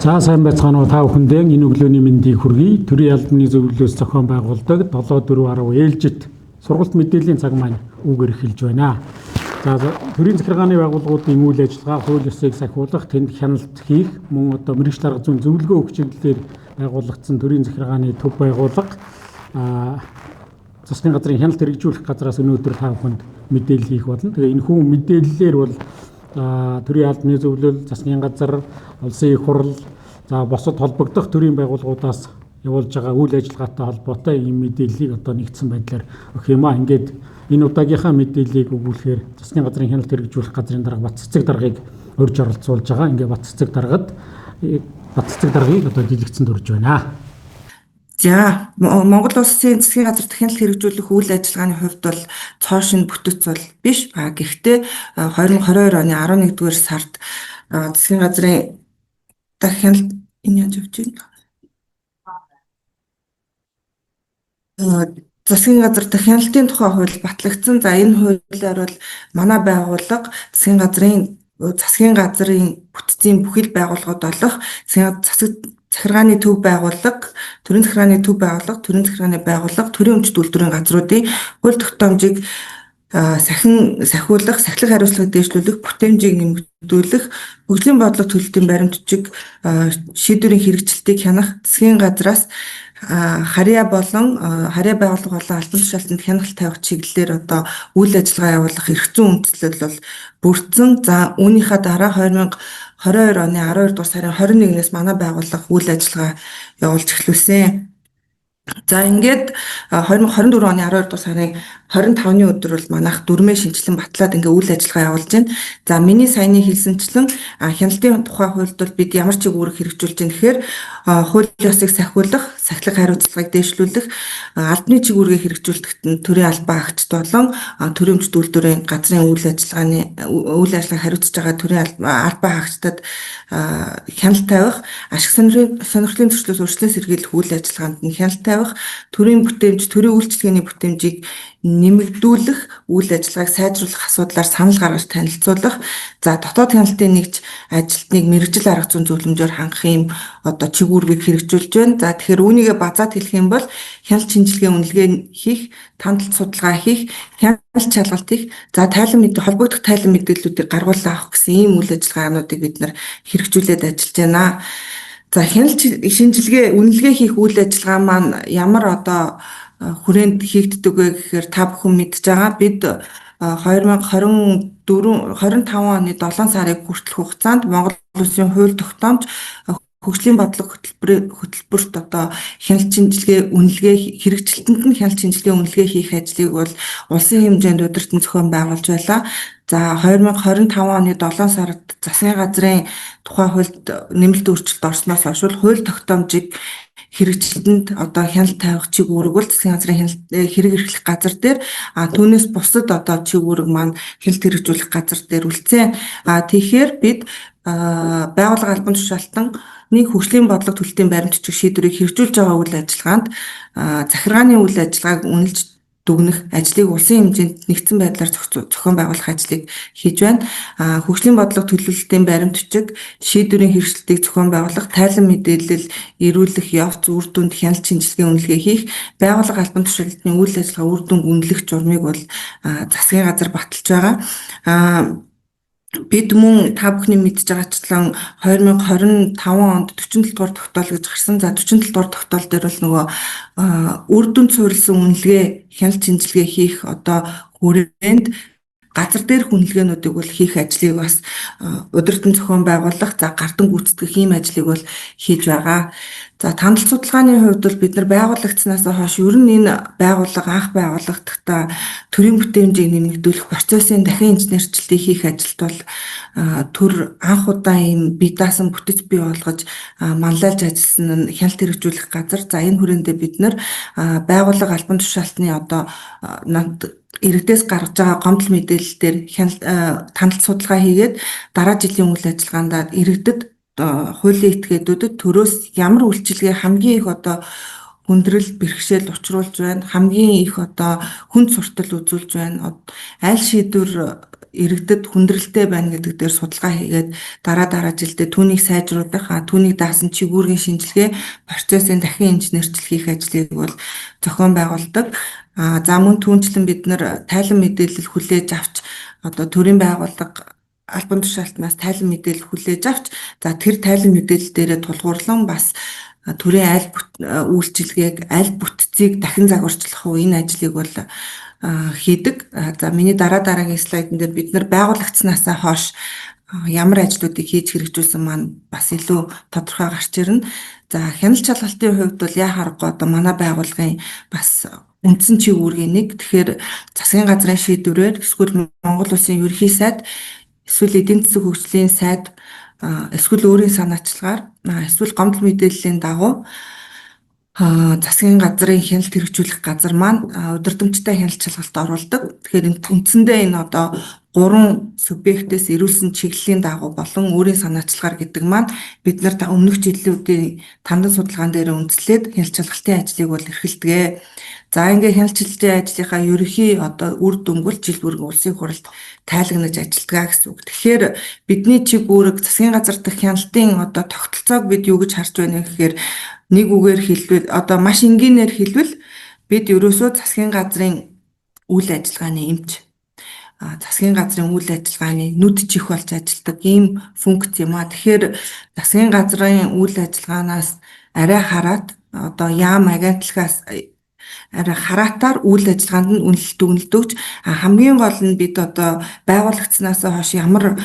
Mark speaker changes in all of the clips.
Speaker 1: За сайн байцгаана уу та бүхэндээ энэ өглөөний мэндийг хүргэе. Төрийн албаны зөвлөлөөс зохион байгуулдаг 7410 ээлжит сургалт мэдээллийн цаг маань үүгээр эхэлж байна. За төрийн захиргааны байгууллагуудын үйл ажиллагаа, хууль ёсыг сахиулах, тэнд хяналт хийх, мөн одоо мэргэжил арга зүйн зөвлөгөө өгөх чиглэлээр байгуулагдсан төрийн захиргааны төв байгууллага засгийн газрын хяналт хэрэгжүүлэх газраас өнөөдөр та бүхэнд мэдээлэл хийх болно. Тэгээ энэ хүн мэдээллээр бол төрийн албаны зөвлөл, засгийн газар, улсын их хурл, за босод холбогдох төрийн байгууллагуудаас явуулж байгаа үйл ажиллагаатай холбоотой ийм мэдээллийг одоо нэгдсэн байдлаар өгөх юм аа. Ингээд энэ удаагийнхаа мэдээллийг өгүүлэхээр засгийн газрын хяналт хэрэгжүүлэх газрын дарга Бат цэцэг даргаыг урьж оролцуулж байгаа. Ингээд Бат цэцэг даргаыг одоо дэлгэцэнд урьж байна.
Speaker 2: За Монгол улсын засгийн газар хяналт хэрэгжүүлэх үйл ажиллагааны хувьд бол цоо шин бүтэц бол биш. Гэхдээ 2022 оны 11-р сард засгийн газрын хяналт энэ яаж явж байна? Засгийн газар хяналтын тухай хууль батлагдсан. За энэ хуулиар бол манай байгууллага засгийн газрын бүтцийн бүхэл байгууллагууд болох захиргааны төв байгууллага, төрийн захиргааны төв байгууллага, төрийн захиргааны байгууллага, төрийн өмчт үйлдвэрийн газруудын хууль тогтоомжийг сахиулах, сахилах хариуцлагыг дээшлүүлэх, бүтээмжийг нэмэгдүүлэх, хөгжлийн бодлого төлөлтийн баримтчиг шийдвэрийн хэрэгжилтийг хянах, засгийн газраас харьяа байгууллага болон албан тушаалтанд хяналт тавих чиглэлээр одоо үйл ажиллагаа явуулах эрх зүйн үндслэл бол бүрдсэн. За үүнийхээ дараа 2022 оны 12 дугаар сарын 21-ээс манай байгууллага үйл ажиллагаа явуулж эхлүүлсэн. За ингээд 2024 оны 12 дугаар сарын 25-ны өдөр бол манайх дүрмээ шинжилэн батлаад ингээ үйл ажиллагаа явуулж байна. За миний саяны хэлсэнчлэн хяналтын тухай хуульд бол бид ямар ч үүрэг хэрэгжүүлж байна гэхээр хууль ёсыг сахиулах, сахилах хариуцлагыг дээшлүүлэх, албаны чиг үүргээ хэрэгжүүлэхэд нь төрийн албан агчд болон төрийн өмчт үйлдвэрийн газрын үйл ажиллагааг хариуцж байгаа төрийн албан агчдад хяналт тавих, ашиг сонирхлын зөрчлөөс урьдчилан сэргийлэх үйл ажиллагаанд нь хяналт тавих, төрийн үйлчилгээний бүтээмжийг нэмэгдүүлэх, үйл ажиллагааг сайжруулах асуудлаар санал гаргаж танилцуулах, за дотоод хяналтын нэгж ажилтныг мэргэжил арга зүйн зөвлөмжөөр хангах юм одоо чиг үүргийг хэрэгжүүлж байна. За тэгэхээр үүнийгээ базаад хэлэх юм бол хяналт шинжилгээ үнэлгээ хийх, тандалт судалгаа хийх, хяналт шалгалт хийх, за холбогдох тайлан мэдээллүүдийг гаргуулсан авах гэсэн ийм үйл ажиллагаануудыг бид нар хэрэгжүүлээд ажиллаж байна. За хяналт шинжилгээ үнэлгээ хийх үйл ажиллагаа маань ямар одоо хүрээнд хийгддэг вэ гэхээр та бүхэн мэдж байгаа. Бид 25 оны 7 сарын хүртэлх хугацаанд Монгол Улсын хууль тогтоомж хөгжлийн бодлого хөтөлбөрт одоо хяналт шинжилгээ үнэлгээ хэрэгжилтэнд нь хяналт шинжилгээ үнэлгээ хийх ажлыг бол улсын хэмжээнд удирдан зохион байгуулж байлаа. За 2025 оны 7 сард засгийн газрын тухай хуульд нэмэлт өөрчлөлт орсноос хойш хууль тогтоомжийг хэрэгжилтэнд одоо хяналт тавих чиг үүрэг бол засгийн газрын хэрэг эрхлэх газар дээр түүнээс бусад одоо чиг үүрэг маань хяналт хэрэгжүүлэх газар дээр үлдсэн. Тэгэхээр бид байгууллага албан тушаалтан хөгжлийн бодлого төлөлтийн баримтчиг шийдвэрийг хэрэгжүүлж байгаа үйл ажиллагаанд захиргааны үйл ажиллагааг үнэлж дүгнэх ажлыг улсын хэмжээнд нэгдсэн байдлаар зохион байгуулах ажлыг хийж байна. Хөгжлийн бодлого төлөвлөлтийн баримтчиг шийдвэрийн хэрэгжилтийг зохион байгуулах, тайлан мэдээлэл ирүүлэх, явц үр дүнд хяналт шинжилгээ үнэлгээ хийх, байгууллага албан тушаалтны үйл ажиллагаа үр дүн үнэлэх журмыг бол засгийн газар баталж байгаа. Бид мөн та бүхний мэдж байгаачлан 2025 онд 47 дугаар тогтоол гэж гарсан. За 47 дугаар тогтоол дээр бол нөгөө үр дүнд суурилсан үнэлгээ, хяналт шинжилгээ хийх одоо хүрээнд газар дээрх үнэлгээнүүдийг бол хийх ажлыг бас удирдан зохион байгуулах, за гардан гүйцэтгэх ийм ажлыг бол хийж байгаа. За тандалт судалгааны хувьд бол бид нар байгуулагдсанаас хойш ер нь энэ байгууллага анх байгууллагдахдаа төрийн бүтээмжийг нэмэгдүүлэх процессын дахин инженерчлэлийг хийх ажилд бол төр анх удаа ийм бие даасан бүтэц бий болгож манлайлж ажилласан нь хяналт хэрэгжүүлэх газар. За энэ хүрээндээ бид нар байгууллага албан тушаалтны одоо иргэдээс гаргаж байгаа гомдол мэдээлэлээр тандалт судалгаа хийгээд дараа жилийн үйл ажиллагаанд иргэдэд хуулийн этгээдүүдэд төрөөс ямар үйлчилгээ хамгийн их одоо хүндрэл бэрхшээл учруулж байна, хамгийн их одоо хүнд суртал үзүүлж байна, аль шийдвэр иргэдэд хүндрэлтэй байна гэдэг дээр судалгаа хийгээд дараа жилдээ түүнийг сайжруулах, түүнийг даасан чигүүргийн шинжилгээ, процессын дахин инженерчлэл хийх ажлыг бол зохион байгуулдаг. За мөн түүнчлэн бид нар тайлан мэдээлэл хүлээж авч одоо төрийн байгууллага албан тушаалтнаас тайлан мэдээлэл хүлээж авч за тэр тайлан мэдээлэл дээрээ тулгуурлан бас төрийн үйлчилгээг аль бүтцийг дахин загварчлах уу энэ ажлыг бол хийдэг. За миний дараагийн слайдн дээр бид нар байгуулагдсанаасаа хойш ямар ажлуудыг хийж хэрэгжүүлсэн маань бас илүү тодорхой гарч ирнэ. За хяналт шалгалтын хувьд бол яа харахгүй одоо манай байгууллагын бас үндсэн чиглэлийн нэг. Тэгэхээр засгийн газрын шийдвэрээр эсвэл Монгол Улсын ерөнхий сайд, эсвэл эдийн засаг хөгжлийн сайд, эсвэл өөрийн санаачлагаар, эсвэл гомдол мэдээллийн дагуу засгийн газрын хяналт хэрэгжүүлэх газар маань удирдамжтай хяналт шалгалт оруулдаг. Тэгэхээр үндсэндээ энэ одоо 3 субъектээс ирүүлсэн чиглэлийн дагуу болон өөрийн санаачлагаар гэдэг маань бид нар өмнөх жилүүдийн тандан судалгаан дээр үндэслээд хяналт шалгалтын ажлыг бол эрхэлдэг. За ингээ хяналт шалгалтын ажлынхаа ерөнхий одоо үр дүнг бол жил бүрийн улсын хурлд тайлагнаж ажилтгаа гэсэн үг. Тэгэхээр бидний чиг үүрэг засгийн газар дахь хяналтын одоо тогтолцоог бид юу гэж харж байна гэхээр нэг үгээр хэлбэл одоо маш энгийнээр хэлбэл бид ерөөсөө засгийн газрын үйл ажиллагааны эмч, засгийн газрын үйл ажиллагааны нүд чих болж ажилладаг ийм функц юм а. Тэгэхээр засгийн газрын үйл ажиллагаанаас арай хараад одоо яам агентлагаас арай хараатаар үйл ажиллагаанд нь үнэлэлт өгнөлтөгч хамгийн гол нь бид одоо байгуулагдсанаас хойш ямар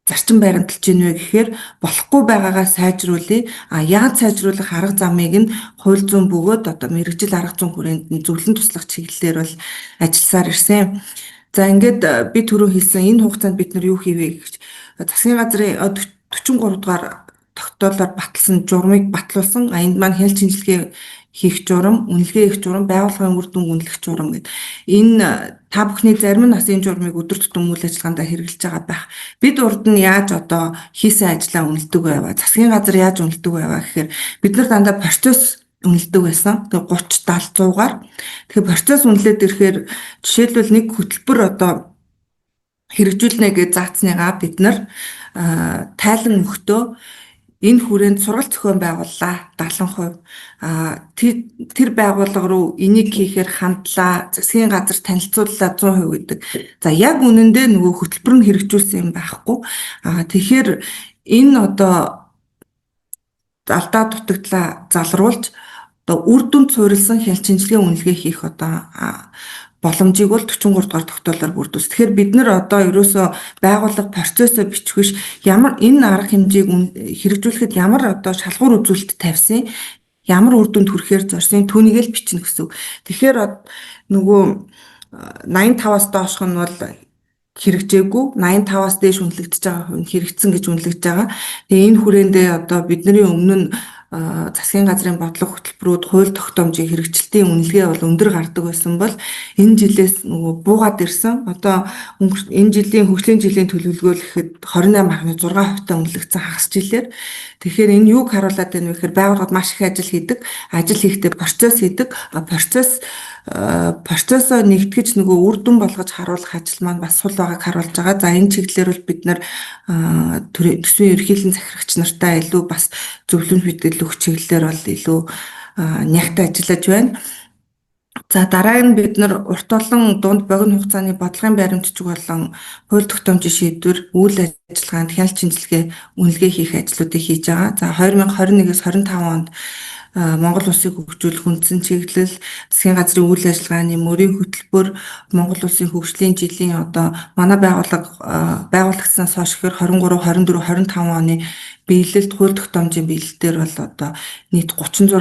Speaker 2: зарчим баримталж ийн вэ гэхээр болохгүй байгаагаа сайжруулъя. Яаж сайжруулах арга замыг нь хууль зүйн бөгөөд одоо мэргэжил арга зүйн хүрээнд нь зөвлөн туслах чиглэлээр бол ажилласаар ирсэн. За ингээд би түрүү хэлсэн энэ хугацаанд бид нар юу хийвэ гэж засгийн газрын 43 дугаар тогтоолоор баталсан журмыг батлуулсан. Энд маань хяналт шинжилгээ хийх журам, үнэлгээ хийх журам, байгууллагын үр дүнг үнэлэх журам гэдэг. Энэ та бүхний зарим нь бас энэ журмыг өдөр тутам үйл ажиллагаанд хэрэгжилж байгаа байх. Бид урд нь яаж одоо хийсэн ажлаа үнэлдэг байваа, засгийн газар яаж үнэлдэг байваа гэхээр бид нар дандаа процесс үнэлдэг байсан. Тэгээ 30 70 100-аар. Тэгэхээр процесс үнэлээд ирэхээр жишээлбэл нэг хөтөлбөр одоо хэрэгжүүлнэ гэж заацныгаа бид нар тайлан өгтөө энэ хүрээнд сургалт зохион байгууллаа 70%. Тэр байгууллага руу энийг хийхээр хандлаа, засгийн газар танилцууллаа 100% гэдэг. За яг үнэндээ нөгөө хөтөлбөр нь хэрэгжүүлсэн юм байхгүй. Тэгэхээр энэ одоо алдаа дутагдлаа залруулж одоо үр дүнд суурилсан хяналт шинжилгээ үнэлгээ хийх одоо боломжийг бол 43 дугаар тогтоолоор бүрдүүлсэн. Тэгэхээр бид нар одоо ерөөсөө байгууллага процессоо бичих биш ямар энэ арга хэмжээг хэрэгжүүлэхэд ямар одоо шалгуур үзүүлэлт тавьсан, ямар үр дүнд хүрэхээр зорьсон түүнийг л бичнэ гэсэн үг. Тэгэхээр нөгөө 85-аас доошх нь бол хэрэгжээгүй, 85-аас дээш үнэлэгдэж байгаа хувь нь хэрэгцсэн гэж үнэлэгдэж байгаа. Тэгээ энэ хүрээндээ одоо бидний өмнө нь засгийн газрын бодлого хөтөлбөрүүд хууль тогтоомжийн хэрэгжилтийн үнэлгээ бол өндөр гардаг байсан бол энэ жилээс нөгөө буугаад ирсэн. Одоо энэ жилийн хөгжлийн жилийн төлөвлөгөөлөхэд 28.6% үнэлэгдсэн хагас жилээр. Тэгэхээр энэ юуг харуулад байна вэ гэхээр байгууллагууд маш их ажил хийдэг. Ажил хийхдээ процесс хийдэг. Процессоо нэгтгэж нөгөө үр дүн болгож харуулах ажил маань бас сул байгааг харуулж байгаа. За энэ чиглэлээр бол бид нар төсвийн ерөнхийлөн захирагч нартай илүү бас зөвлөмж мэдээлэл өгөх чиглэлээр бол илүү нягт ажиллаж байна. За дараа нь бид нар урт олон дунд богино хугацааны бодлогын баримтчиг болон хууль тогтоомжийн шийдвэр, үйл ажиллагаанд хяналт шинжилгээ, үнэлгээ хийх ажлуудыг хийж байгаа. За 2021-с 25 онд Монгол Улсыг хөгжүүлэх үндсэн чиглэл, засгийн газрын үйл ажиллагааны мөрийн хөтөлбөр, Монгол Улсын хөгжлийн жилийн одоо манай байгуулагдсанаас хойш 23, 24, 25 оны биелэлд хууль тогтоомжийн биелэлдээр бол одоо нийт 36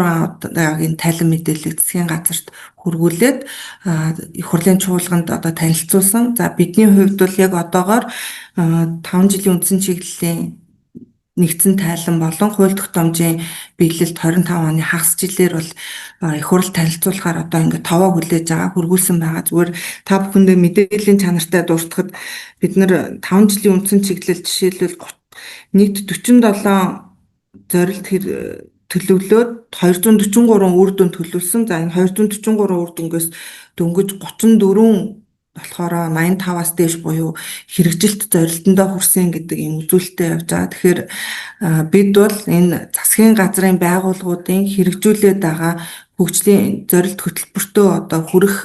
Speaker 2: удаагийн тайлан мэдээлэл засгийн газарт хөргүүлээд их хурлын чуулганд одоо танилцуулсан. За бидний хувьд бол яг одоогоор 5 жилийн үндсэн чиглэлийн нэгдсэн тайлан болон хууль тогтоомжийн биелэлд 25 оны хагас жилээр бол их хурл танилцуулахаар одоо ингээд товоо хүлээж байгаа, хөргүүлсэн байгаа. Зүгээр та бүхэндээ мэдээллийн чанартай дуустахад бид нар 5 жилийн үндсэн чиглэл жишээлбэл нийт 47 зорилт төлөвлөөд 243 үр дүн төлөвлөсөн. За энэ 243 үр дүнгээс дөнгөж 34 болохоор 85-аас дээш буюу хэрэгжилт зорилтондоо хүрсэн гэдэг юм үзүүлэлттэй явж байгаа. Тэгэхээр бид бол энэ засгийн газрын байгууллагуудын хэрэгжүүлээд байгаа хөгжлийн зорилт хөтөлбөртөө одоо хүрэх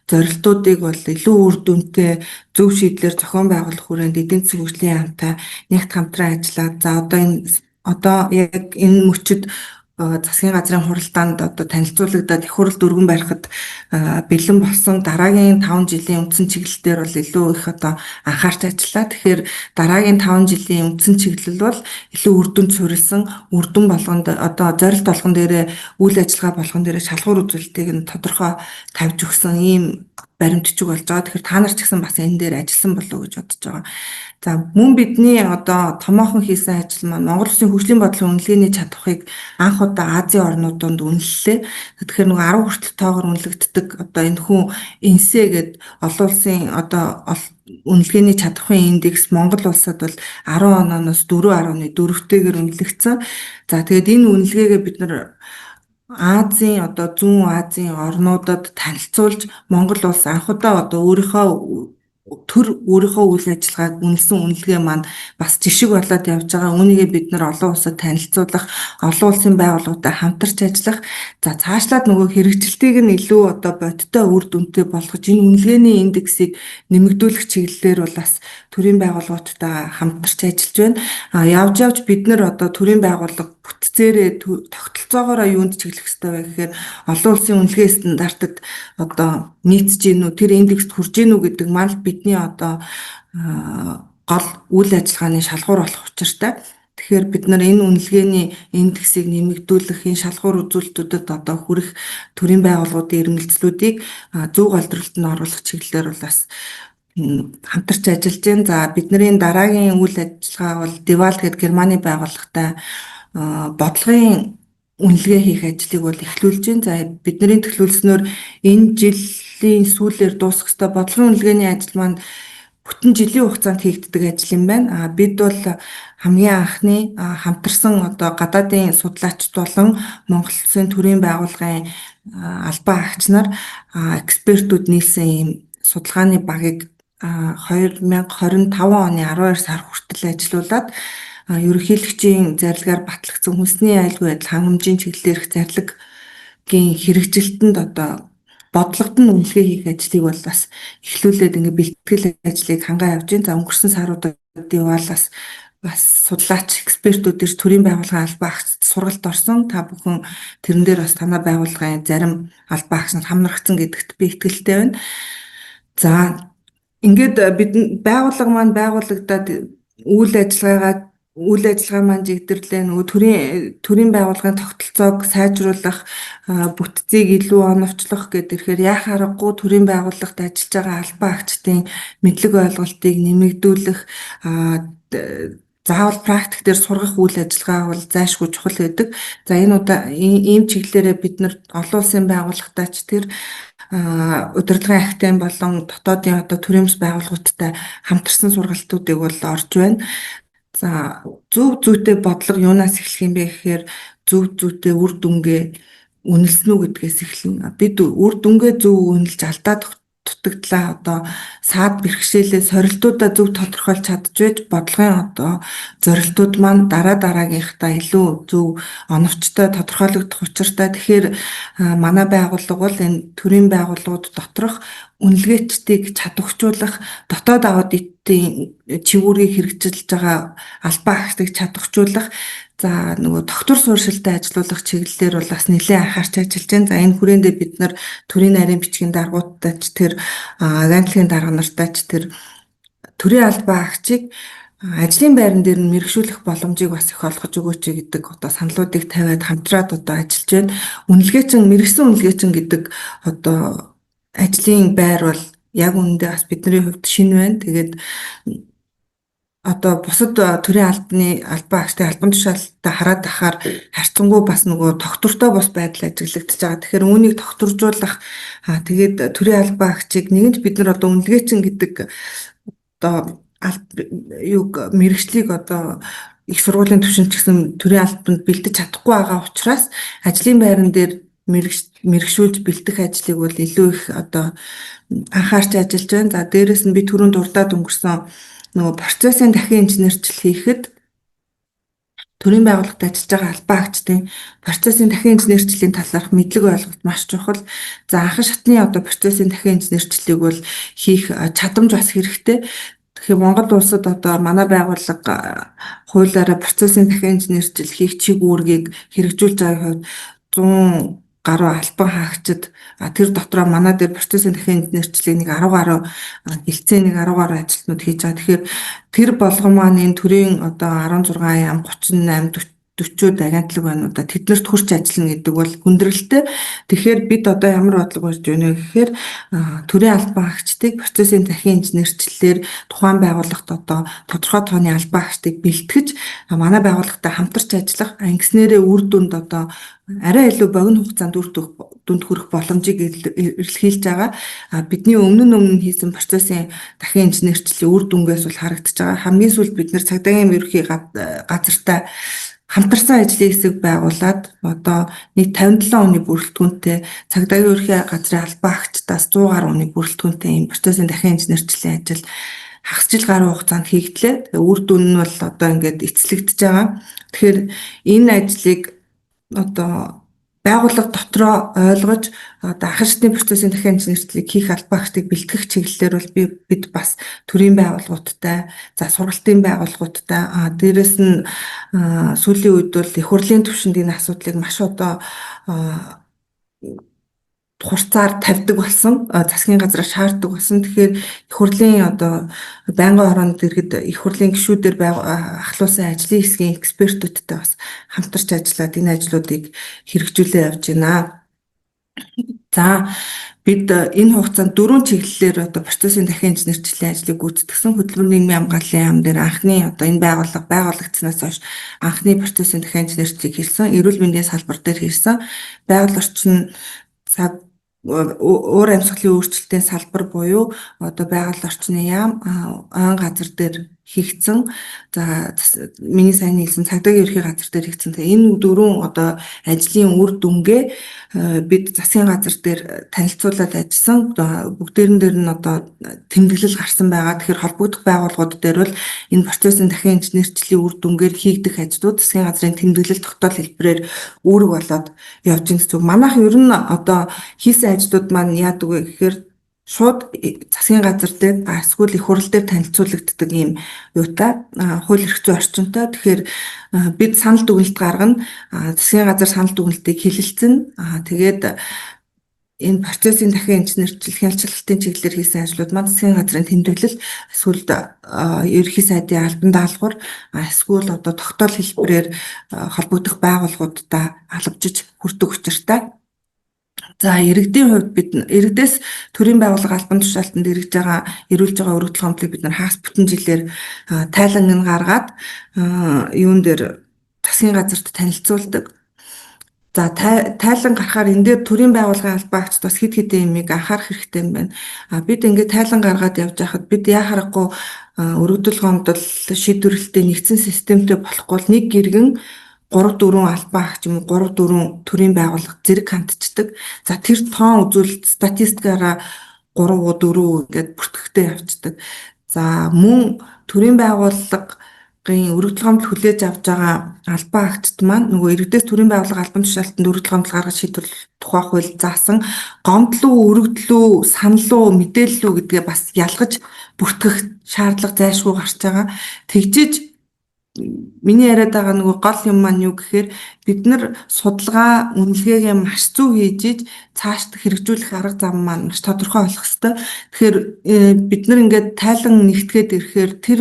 Speaker 2: зорилтуудыг бол илүү үр дүнтэй зөв шийдлэр зохион байгуулах хүрээнд эдийн засгийн хөгжлийн яамтай нэгт хамтран ажиллаад за одоо яг энэ мөчид засгийн газрын хуралдаанд одоо танилцуулагдаад их хурал дөрвөн барихад бэлэн болсон дараагийн 5 жилийн үндсэн чиглэлээр бол илүү их одоо анхаарч ажиллаа. Тэгэхээр дараагийн 5 жилийн үндсэн чиглэл бол илүү үр дүнд суурилсан үр дүн болгонд одоо зорилт болгон дээрээ үйл ажиллагаа болгон дээрээ шалгуур үзүүлэлтийг нь тодорхой тавьж өгсөн ийм баримтчиг болж байгаа. Тэгэхээр та нар ч гэсэн бас энэ дээр ажилласан болов уу гэж бодож байгаа. За мөн бидний одоо томоохон хийсэн ажил маань Монгол Улсын хөгжлийн бодлогын үнэлгээний чадварыг анх удаа Азийн орнуудад үнэллээ. Тэгэхээр нөгөө 10 хүртэл тоогоор үнэлэгддэг одоо энэ хүн инсэ гээд олон улсын одоо үнэлгээний чадварын индекс Монгол улсад бол 10 оноос 4.4-тэйгээр үнэлэгдсэн. За тэгээд энэ үнэлгээгээ бид нар Азийн одоо зүүн Азийн орнуудад танилцуулж Монгол улс анх удаа одоо өөрийнхөө үйл ажиллагааг үнэлсэн үнэлгээ маань бас жишг болоод явж байгаа. Үүнийгээ бид нар олон улсад танилцуулах, олон улсын байгууллагуудаа хамтарч ажиллах, за цаашлаад нөгөө хэрэгжилтийг нь илүү одоо бодиттой үр дүнтэй болгож энэ үнэлгээний индексийг нэмэгдүүлэх чиглэлээр бол бас төрийн байгууллагуудтай хамтарч ажиллаж байна. Явж бид нар одоо төрийн байгууллага бүтцээрээ тогтолцоогоор юунд чиглэх ёстой вэ гэхээр олон улсын үнэлгээ стандартад одоо нийцж гинүү тэр индекст хүрж гинүү гэдэг маань бидний одоо гол үйл ажиллагааны шалгуур болох учиртай. Тэгэхээр бид нар энэ үнэлгээний индексийг нэмэгдүүлэх, энэ шалгуур үзүүлэлтүүдэд одоо хүрэх төрийн байгууллагуудын ирмэлцлүүдийг зөв голдролд нь оруулах чиглэлээр бол бас хамтарч ажиллаж байна. За бидний дараагийн үйл ажиллагаа бол Девал гэдэг Германы байгууллагатай бодлогын үнэлгээ хийх ажлыг бол эхлүүлж байна. За бидний төлөвлөснөөр энэ жилийн сүүлээр дуусах ёстой бодлогын үнэлгээний ажил маань бүтэн жилийн хугацаанд хийгддэг ажил юм байна. Бид бол хамгийн анхны хамтарсан одоо гадаадын судлаачид болон Монгол Улсын төрийн байгууллагын албан агч нар экспертүүд нийлсэн ийм судалгааны багийг 2025 оны 12 сар хүртэл ажилуулад ерөнхийлөгчийн зарилгаар батлагдсан хүнсний аюулгүй байдал хангамжийн чиглэлээрх зарлагын хэрэгжилтэнд одоо бодлогод нь үнэлгээ хийх ажлыг бол бас эхлүүлээд ингээ бэлтгэл ажлыг хангаа явж байна. За өнгөрсөн саруудад Девалаас бас судлаач экспертүүд ирж төрийн байгууллагын албан агчид сургалт орсон. Та бүхэн тэрэн дээр бас танай байгууллагын зарим албан агч нар хамрагдсан гэдэгт би итгэлтэй байна. За ингээд бид байгууллага маань байгуулагдаад үйл ажиллагаа маань жигдэрлээ. Нөгөө төрийн байгууллагын тогтолцоог сайжруулах, бүтцийг илүү оновчлох гэдэг. Тэгэхээр яах аргагүй төрийн байгууллагад ажиллаж байгаа албан агчдын мэдлэг ойлголтыг нэмэгдүүлэх, заавал практик дээр сургах үйл ажиллагаа бол зайлшгүй чухал байдаг. За энэ удаа ийм чиглэлээрээ бид нар олон улсын байгууллагатай ч тэр удирдлагын ахтын болон дотоодын одоо төрийн бас байгууллагуудтай хамтарсан сургалтуудыг бол орж байна. За зөв зүйтэй бодлого юунаас эхлэх юм бэ гэхээр зөв зүйтэй үр дүнгээ үнэлсэн үү гэдгээс эхэлнэ. Бид үр дүнгээ зөв үнэлж алдаа дутагдлаа одоо саад бэрхшээлээ сорилтуудаа зөв тодорхойлж чадчихвэж бодлогын одоо зорилтууд маань дараагийнхтаа илүү зөв оновчтой тодорхойлогдох учиртай. Тэгэхээр манай байгууллага бол энэ төрийн байгууллагууд доторх үнэлгээчдийг чадварчуулах, дотоод аудитын чивүүрийг хэрэгжилж байгаа албан агчдыг чадварчуулах, за нөгөө доктор суурьшилтай ажиллуулах чиглэлээр бол бас нэлээд анхаарч ажиллаж байна. За энэ хүрээндээ бид нар төрийн нарийн бичгийн даргуудтай ч тэр агентлагийн дарга нартай ч тэр төрийн албан агчийг ажлын байран дээр нь мэргэшүүлэх боломжийг бас их олгож өгөөч гэдэг одоо саналуудыг тавиад хамтраад одоо ажиллаж байна. Мэргэсэн үнэлгээчин гэдэг одоо ажлын байр бол яг үүндээ бас бидний хувьд шинэ байна. Тэгээд одоо бусад төрийн албан агчдын албан тушаалттай хараад ахаар харьцангуй бас нөгөө доктортой бас байдал ажиглагдаж байгаа. Тэгэхээр үүнийг докторжуулах тэгээд төрийн албан агчийг нэгэнт бид нар одоо үнэлгээчин гэдэг одоо мэргэжлийг одоо их сургуулийн түвшинд ч гэсэн төрийн албанд бэлдэж чадахгүй байгаа учраас ажлын байран дээр мэрэгшүүлж бэлдэх ажлыг бол илүү их одоо анхаарч ажиллаж байна. За дээрэс нь би түрүүнд дурдаад өнгөрсөн нөгөө процессын дахин инженерчил хийхэд төрийн байгууллагад ажиллаж байгаа албан агчдын процессын дахин инженерчлийн талаарх мэдлэг ойлголт маш чухал. За анхан шатны одоо процессын дахин инженерчлийг бол хийх чадамж бас хэрэгтэй. Тэгэхээр Монгол улсад одоо манай байгууллага хуулиараа процессын дахин инженерчил хийх чиг үүргийг хэрэгжүүлж байгаа хувьд 100 гаруй албан хаагчид тэр дотроо манай дээр процессын дахин инженерчлийг нэг 10 гаруй хилцээний 10 гаруй ажилтнууд хийж байгаа. Тэгэхээр тэр болгон маань энэ төрийн одоо 16 ям 38 40-од агентлаг байна уу да тэднэрт хүрч ажиллана гэдэг бол хүндрэлтэй. Тэгэхээр бид одоо ямар бодлого барьж байна вэ гэхээр төрийн албан хаагчдыг процессын дахин инженерчлэлээр тухайн байгууллагт одоо тодорхой тооны албан хаагчдыг бэлтгэж манай байгууллагатай хамтарч ажиллах ингэснээрээ үр дүнд одоо арай илүү богино хугацаанд дүнд хүрэх боломжийг эрэлхийлж байгаа. Бидний өмнө хийсэн процессын дахин инженерчлийн үр дүнгээс бол харагдаж байгаа. Хамгийн сүүлд бид нэр цагдаагийн ерөнхий газартай хамтарсан ажлын хэсэг байгуулад одоо нэг 57 оны бүрэлдэхүүнтэй цагдаагийн ерөнхий газрын албан хаагчдаас 100 гаруй оны бүрэлдэхүүнтэй ийм процессын дахин инженерчлийн ажил хагас жил гаруй хугацаанд хийгдлээ. Үр дүн нь бол одоо ингээд эцэлэгдэж байгаа. Тэгэхээр энэ ажлыг одоо байгууллага дотроо ойлгож одоо анхан шатны процессын дахин инженерчлийг хийх албан хаагчдыг бэлтгэх чиглэлээр бол бид бас төрийн байгууллагуудтай за сургалтын байгууллагуудтай дээрэс нь сүүлийн үед бол их хурлын түвшинд энэ асуудлыг маш одоо хурцаар тавьдаг болсон засгийн газраас шаарддаг болсон. Тэгэхээр их хурлын одоо байнгын ороонд ирэхэд их хурлын гишүүдээр ахлуулсан ажлын хэсгийн экспертүүдтэй бас хамтарч ажиллаад энэ ажлуудыг хэрэгжүүлээ явж байна. За бид энэ хугацаанд 4 чиглэлээр одоо процессын дахин инженерчлийн ажлыг гүйцэтгэсэн. Хөтөлбөрийн нийгмийн хамгааллын яам дээр анхны одоо энэ байгуулагдсанаас хойш анхны процессын дахин инженерчлийг хийсэн. Эрүүл мэндийн салбар дээр хийсэн. Байгаль орчин цаг уур амьсгалын өөрчлөлтийн салбар буюу одоо байгаль орчны яам ан газар дээр хийгдсэн. За миний сайн хэлсэн цагдаагийн ерхий газар дээр хийгдсэн. Энэ дөрвөн одоо ажлын үр дүнгээ бид засгийн газар дээр танилцуулаад ажилласан. Бүгдээрэн дээр нь одоо тэмдэглэл гарсан байгаа. Тэгэхээр холбогдох байгууллагууд дээр бол энэ процессын дахин инженерчлийн үр дүнгээр хийгдэх ажлууд засгийн газрын тэмдэглэл тогтоол хэлбэрээр үүрэг болоод явж байгаа гэсэн үг. Манайх ер нь одоо хийсэн ажлууд маань яадаг вэ гэхээр шууд засгийн газар дээр эсвэл их хурл дээр танилцуулагддаг ийм юутай хууль эрх зүйн орчинтой. Тэгэхээр бид санал дүгнэлт гаргана. Засгийн газар санал дүгнэлтийг хэлэлцэн. Тэгээд энэ процессын дахин инженерчил хяналтын чиглэлээр хийсэн ажлууд маань засгийн газрын тэмдэглэл эсвэл ерөнхий сайдын албан даалгавар эсвэл одоо тогтоол хэлбэрээр холбогдох байгууллагуудтай албажиж хүрдэг учиртай. За иргэдийн хувьд бид иргэдээс төрийн байгууллага албан тушаалтанд эргэж байгаа эрүүлж байгаа өргөдөл гомдлыг бид нар хагас бүтэн жилээр тайлан нь гаргаад юун дээр засгийн газарт танилцуулдаг. За тайлан гарахаар энэ дээр төрийн байгууллагын албан хаагчид бас хэд хэдэн юмыг анхаарах хэрэгтэй юм байна. Бид ингээд тайлан гаргаад явж байхад бид яа харахгүй өргөдөл гомдол шийдвэрлэлтэй нэгдсэн системтэй болохгүй л нэг гэргэн 3-4 албан хаагч юм уу 3-4 төрийн байгууллага зэрэг хандчихдаг. За тэр тоон үзүүлэлт статистикаараа 3-4 ингээд бүртгэгдээ явцдаг. За мөн төрийн байгууллагын өргөдөл гомдол хүлээж авч байгаа албан хаагчид маань нөгөө иргэдээс төрийн байгууллага албан тушаалтанд өргөдөл гомдол гаргаж шийдвэрлэх тухай хууль заасан гомдлоо өргөдлөө саналуу мэдээллүү гэдгээ бас ялгаж бүртгэх шаардлага зайлшгүй гарч байгаа. Тэгжиж миний яриад байгаа нөгөө гол юм маань юу гэхээр бид нар судалгаа үнэлгээгээ маш зөв хийж цаашд хэрэгжүүлэх арга зам маань маш тодорхой болох ёстой. Тэгэхээр бид нар ингээд тайлан нэгтгээд ирэхээр тэр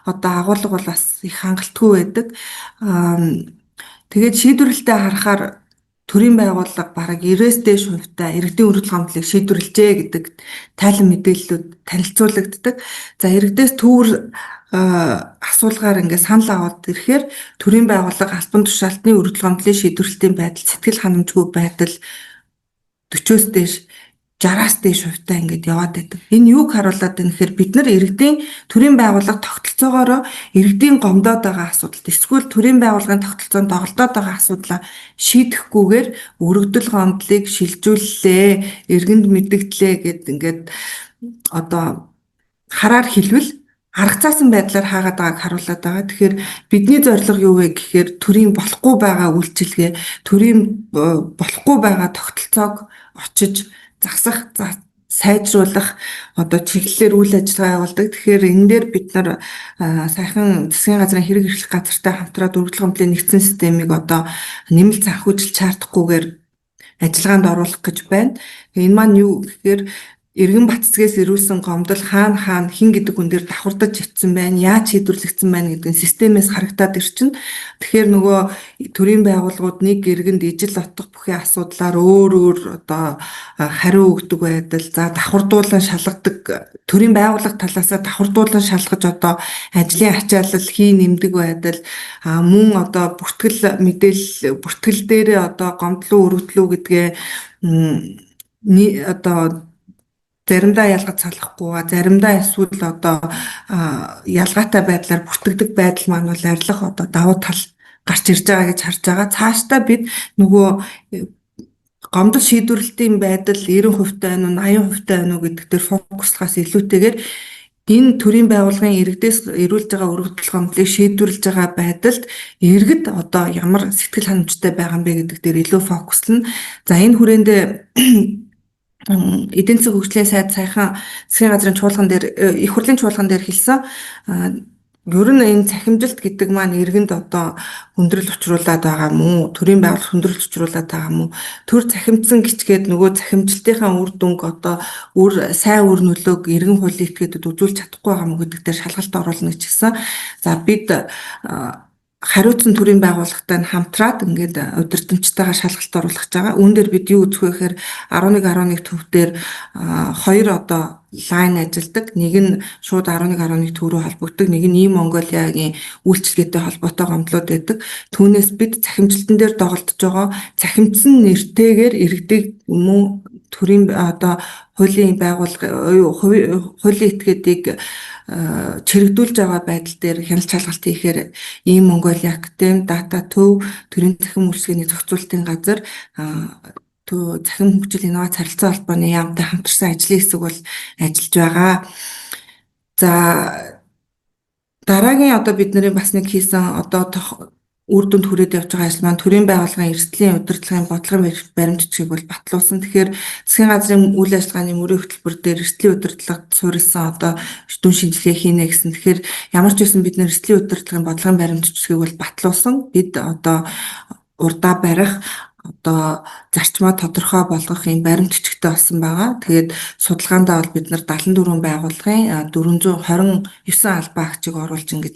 Speaker 2: одоо агуулга бол бас их хангалтгүй байдаг. Тэгээд шийдвэрлэлтэд харахаар төрийн байгууллага бараг 90-с дээш хувьтай иргэдийн өргөдөл гомдлыг шийдвэрлэжээ гэдэг тайлан мэдээллүүд танилцуулагддаг. За иргэдээс төвөр асуулгаар ингээд санал аваад ирэхээр төрийн байгууллага албан тушаалтны өргөдөл гомдлын шийдвэрлэлтийн байдал сэтгэл ханамжгүй байдал 40-с дээш 60-аас дээш хувьтай ингээд яваад байдаг. Энэ юуг харуулдаг вэ гэхээр бид нар иргэдийн төрийн байгууллага тогтолцоогоор иргэдийн гомдоод байгаа асуудалд эсвэл төрийн байгууллагын тогтолцоонд доголдоод байгаа асуудлаа шийдэхгүйгээр өргөдөл гомдлыг шилжүүллээ, иргэнд мэдгдлээ гэд ингээд одоо хараар хэлвэл арга цаасан байдлаар хаагаад байгааг харуулдаг байгаа. Тэгэхээр бидний зорилго юу вэ гэхээр төрийн болохгүй байгаа үйлчилгээ, төрийн болохгүй байгаа тогтолцоог очиж засах, сайжруулах одоо чиглэлээр үйл ажиллагаа явуулдаг. Тэгэхээр энэ дээр бид нар саяхан засгийн газрын хэрэг эрхлэх газартай хамтраад өргөдөл гомдлын нэгдсэн системийг одоо нэмэлт санхүүжилт шаардахгүйгээр ажиллагаанд оруулах гэж байна. Энэ маань юу гэхээр иргэн баццгээс ирүүлсэн гомдол хаана хин гэдэг хүн дээр давхардаж ичсэн байна, яаж шийдвэрлэгдсэн байна гэдэг нь системээс харагдаад ирчин. Тэгэхээр нөгөө төрийн байгууллагууд нэг иргэнд ижил отох бүхий асуудлаар өөр одоо хариу өгдөг байдал, за давхардуулан шалгадаг, төрийн байгууллага талаасаа давхардуулан шалгаж одоо ажлын ачаалал нэмдэг байдал, мөн одоо бүртгэл мэдээлэл бүртгэл дээрээ одоо гомдлоо өргөдлөө гэдгээ одоо заримдаа ялгаж салахгүй, заримдаа эсвэл одоо ялгаатай байдлаар бүртгэдэг байдал маань бол арилах одоо давуу тал гарч ирж байгаа гэж харж байгаа. Цаашдаа бид нөгөө гомдол шийдвэрлэлтийн байдал 90% байна уу, 80% байна уу гэдэг дээр фокуслахаас илүүтэйгээр энэ төрийн байгууллагын иргэдээс ирүүлж байгаа өргөдөл гомдлыг шийдвэрлэж байгаа байдалд иргэд одоо ямар сэтгэл ханамжтай байгаа юм бэ гэдэг дээр илүү фокуслно. За энэ хүрээндээ эдийн засгийн хөгжлийн сайд саяхан засгийн газрын чуулган дээр их хурлын чуулган дээр хэлсэн. Ер нь энэ цахимжилт гэдэг маань иргэнд одоо хүндрэл учруулад байгаа мó, төрийн байгууллага хүндрэл учруулад байгаа мó, төр цахимдсан гिचгээд нөгөө цахимжилтынхаа үр дүнг одоо сайн үр нөлөөг иргэн хуулийн этгээдэд үзүүлж чадахгүй байгаа мó гэдэг дээр шалгалт оруулна гэж хэлсэн. За бид хариуцсан төрийн байгууллагатай хамтраад ингээд удирдамжтайгаар шалгалт оруулах гэж байгаа. Үүн дээр бид юу үзэх вэ гэхээр 11 төв дээр хоёр одоо лайн ажилдаг. Нэг нь шууд 11 төв рүү холбогддог. Нэг нь Монголиагийн үйлчлэгээтэй холбоотой гомдлууд байдаг. Түүнээс бид цахимжилтан дээр доголдож байгаа цахимдсан нэртэйгээр иргэдэг юм уу төрийн одоо хуулийн байгууллага хуулийн этгээдийг чирэгдүүлж байгаа байдал дээр хяналт шалгалт хийхээр Монголиа академи, дата төв, төрийн захин үйлчлэгээний зохицуулалтын газар, захин хөгжил инновац харилцаа холбооны яамтай хамтарсан ажлын хэсэг бол ажиллаж байгаа. За дараагийн одоо бидний бас нэг хийсэн одоо үр дүнд хүрээд явж байгаа ажил маань төрийн байгууллагын эрсдлийн удирдлагын бодлогын баримт бичгийг бол батлуулсан. Тэгэхээр засгийн газрын үйл ажиллагааны мөрийн хөтөлбөр дээр эрсдлийн удирдлагад суурилсан одоо дүн шинжилгээ хийнэ гэсэн. Тэгэхээр ямар ч байсан бид нэр эрсдлийн удирдлагын бодлогын баримт бичгийг бол батлуулсан. Бид одоо урдаа барих одоо зарчмаа тодорхой болгох юм баримт бичгтэй болсон байгаа. Тэгээд судалгаандаа бол бид нар 74 байгууллагын 429 албан агчийг оруулж ингэж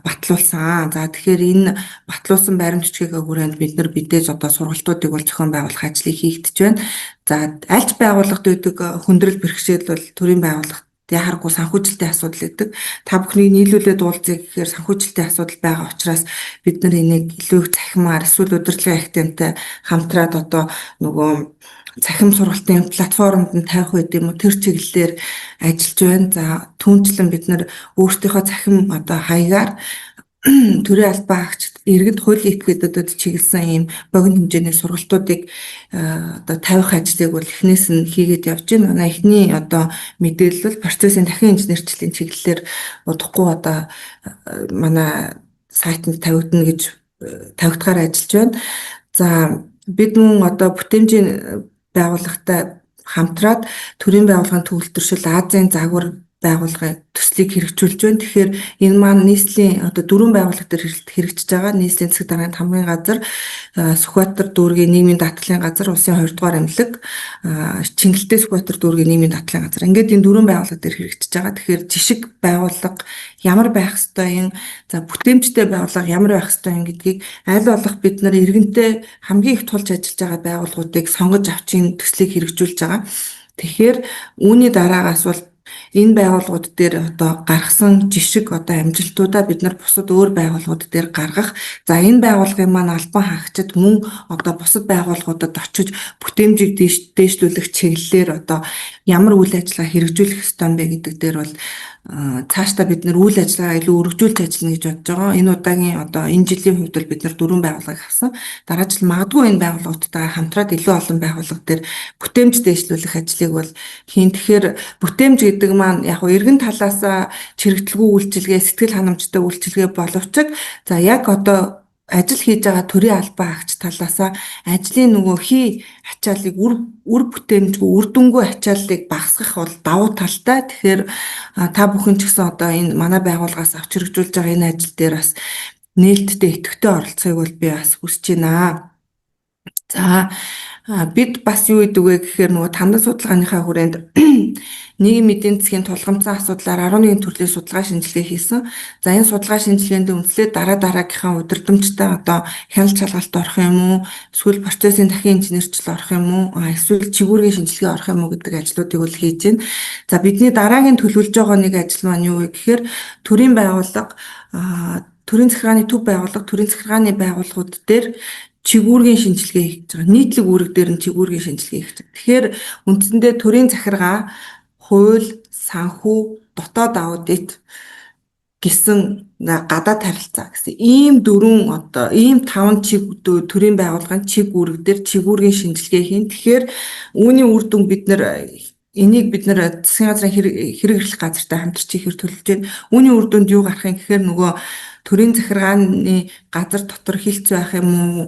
Speaker 2: батлуулсан. За тэгэхээр энэ батлуулсан баримт бичгийн хүрээнд бид нар мэдээж одоо сургалтуудыг бол зохион байгуулах ажлыг хийгдэж байна. За аль ч байгууллагад үүдэг хүндрэл бэрхшээл бол төрийн байгууллагад яхаггүй санхүүжилтийн асуудал гэдэг. Та бүхнийг нийлүүлээд уулзъя гэхээр санхүүжилтийн асуудал байгаа учраас бид нар энийг илүү их цахимаар эсвэл удирдлагын активтай хамтраад одоо нөгөө цахим сургалтын платформонд нь тавих үед юм уу тэр чиглэлээр ажиллаж байна. За түүнчлэн бид нар өөрсдийнхөө цахим одоо хаягаар төрийн албан агчид иргэд хуулийн этгээдэд чиглэсэн ийм богино хэмжээний сургалтуудыг одоо тавих ажлыг бол эхнээс нь хийгээд явж байна. Манай эхний одоо мэдээлэл бол процессын дахин инженерчлэлийн чиглэлээр удахгүй одоо манай сайтанд тавигдана гэж тавигдахаар ажиллаж байна. За бид мөн одоо бүтээмжийн байгууллагатай хамтраад төрийн байгууллагын төвлөршил Азийн загвар байгууллагын төслийг хэрэгжүүлж байна. Тэгэхээр энэ маань нийслэлийн одоо 4 байгууллага төр хэрэгжиж байгаа. Нийслэлийн засаг дарганы хамгийн газар, Сүхбаатар дүүргийн нийгмийн даатгалын газар, улсын 2 дугаар амьлаг, Чингэлтэй Сүхбаатар дүүргийн нийгмийн даатгалын газар. Ингээд энэ 4 байгууллага төр хэрэгжиж байгаа. Тэгэхээр жишг байгууллага ямар байх ёстой юм, за бүтээмжтэй байгууллага ямар байх ёстой юм гэдгийг аль болох бид нар иргэнтэй хамгийн их тулж ажиллаж байгаа байгууллагуудыг сонгож авчин төслийг хэрэгжүүлж байгаа. Тэгэхээр үүний дараагаас бол Энэ байгууллагууд дээр одоо гаргасан жишг одоо амжилтуудаа бид нар бусад өөр байгууллагууд дээр гаргах. За энэ байгууллагын маань албан хаагчид мөн одоо бусад байгууллагуудад очиж бүтээмжийг дээшлүүлэх чиглэлээр одоо ямар үйл ажиллагаа хэрэгжүүлэх ёстой юм бэ гэдэг дээр бол цаашдаа бид нар үйл ажиллагаа илүү өргөжүүлж ажиллана гэж бодож байгаа. Энэ удаагийн одоо энэ жилийн хувьд бол бид нар 4 байгууллагыг авсан. Дараа жил магадгүй энэ байгууллагуудтайгаа хамтраад илүү олон байгууллага дээр бүтээмж дээшлүүлэх ажлыг бол хийн. Тэгэхээр бүтээмж гэдэг маань яг эргэн талаас чирэгдэлгүй үйлчилгээ, сэтгэл ханамжтай үйлчилгээ боловч за яг одоо ажил хийж байгаа төрийн албан хаагч талаас ажлын нөгөө хий ачааллыг үр бүтээмжгүй үр дүнгүй ачааллыг багасгах бол давуу талтай. Тэгэхээр та бүхэн ч гэсэн одоо энэ манай байгууллагаас авч хэрэгжүүлж байгаа энэ ажил дээр бас нээлттэй идэвхтэй оролцохыг бол би бас хүсэж байна. За бид бас юу гэдэг вэ гэхээр нөгөө тандас судалгааныхаа хүрээнд нийгмийн эдийн засгийн тулгамдсан асуудлаар 11 төрлийн судалгаа шинжилгээ хийсэн. За энэ судалгаа шинжилгээнд үндэслээд дараагийнхаа удирдамжтай одоо хяналт шалгалт орох юм уу, эсвэл процессын дахин инженерчил орох юм уу, эсвэл чигүүргийн шинжилгээ орох юм уу гэдэг ажлуудыг бол хийж байна. За бидний дараагийн төлөвлөж байгаа нэг ажил маань юу вэ гэхээр төрийн байгууллага, төрийн захиргааны төв байгууллага, төрийн захиргааны байгууллагууд дээр чигүүргийн шинжилгээ хийж байгаа. Нийтлэг үүрэг дээр нь чигүүргийн шинжилгээ хийж байгаа. Тэгэхээр үндсэндээ төрийн захиргаа, хууль, санхүү, дотоод аудит гэсэн гадаад харилцаа гэсэн ийм 5 чиг төрийн байгууллагын чиг үүрэг дээр чигүүргийн шинжилгээ хийн. Тэгэхээр үүний үр дүн энийг бид нэр засгийн газрын хэрэг эрхлэх газартай хамтарч хийхээр төлөвлөж байна. Үүний үр дүнд юу гарах юм гэхээр нөгөө төрийн захиргааны газар дотор хилцээ байх юм уу,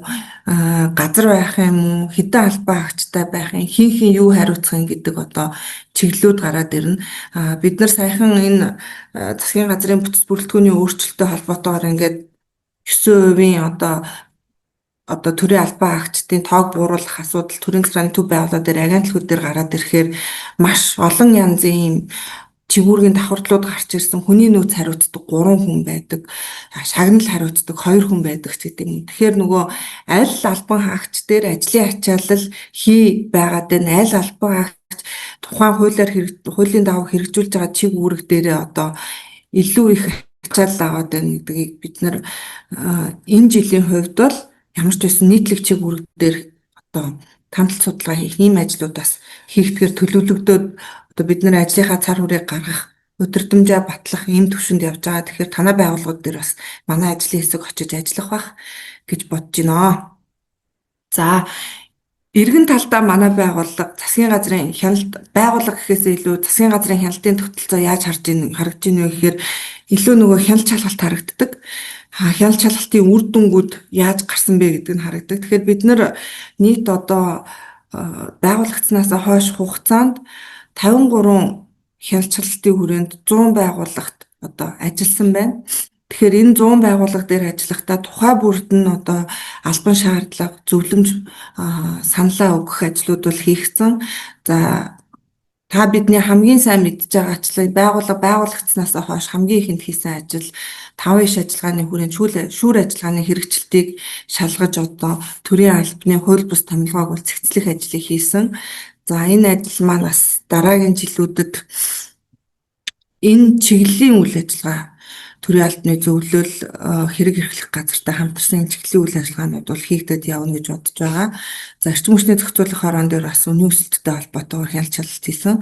Speaker 2: газар байх юм уу, хэдэн албан хаагчтай байх юм, хин юу хариуцах юм гэдэг одоо чиглэлүүд гараад ирнэ. Бид нар саяхан энэ засгийн газрын бүтэц бүрэлдэхүүний өөрчлөлттэй холбоотойгоор ингээд 9% одоо төрийн албан хаагчдын тоог бууруулах асуудал төрийн захиргааны төв байгууллага дээр агентлагууд дээр гараад ирэхээр маш олон янзын чигүүргийн давхардлууд гарч ирсэн. Хүний нөөц хариуцдаг 3 хүн байдаг, шагнал хариуцдаг 2 хүн байдаг ч гэдэг юм. Тэгэхээр нөгөө аль албан хаагч дээр ажлын ачаалал байгаад байна. Аль албан хаагч тухайн хуулийн дагуу хэрэгжүүлж байгаа чиг үүрэг дээрээ одоо илүү их ачаалал аваад байна гэдгийг бид нар энэ жилийн хувьд бол ямар ч байсан нийтлэг чиг үүрэг дээр одоо тамтал судалгаа хийх ийм ажлуудаас хийгдэхээр төлөвлөгдөөд одоо бид нар ажлынхаа цар хүрээг гаргах, удирдамжаа батлах ийм төвшөнд явж байгаа. Тэгэхээр танай байгууллагууд дээр бас манай ажлын хэсэг очиж ажиллах байх гэж бодож байна. За эргэн талдаа манай байгууллага засгийн газрын хяналт байгууллага гэхээсээ илүү засгийн газрын хяналтын тогтолцоо яаж харагдж ийн вэ гэхээр илүү нөгөө хяналт шалгалт харагддаг. Хяналт шалгалтын үр дүнгууд яаж гарсан бэ гэдэг нь харагддаг. Тэгэхээр бид нар нийт одоо байгуулагдсанаас хойш хугацаанд 53 хяналт шалгалтын хүрээнд 100 байгууллагт одоо ажилласан байна. Тэгэхээр энэ 100 байгууллага дээр ажиллахдаа тухай бүрд нь одоо албан шаардлага, зөвлөмж саналаа өгөх ажлууд бол хийгдсэн. За та бидний хамгийн сайн мэдж байгаачлан байгуулагдсанаас хойш хамгийн ихэнд хийсэн ажил 5 иш ажиллагааны хүрээнд шүүр ажиллагааны хэрэгжилтийг шалгаж одоо төрийн албаны хууль бус томилгоог бол цэгцлэх ажлыг хийсэн. За энэ ажил маань бас дараагийн жилүүдэд энэ чиглэлийн үйл ажиллагаа төрийн албаны зөвлөл хэрэг эрхлэх газартай хамтарсан чиглэлийн үйл ажиллагаанууд бол хийгдэд явна гэж бодож байгаа. За эрчим хүчний зохицуулах хорон дээр бас үнийн өсөлттэй холбоотойгоор хяналт шалгалт хийсэн.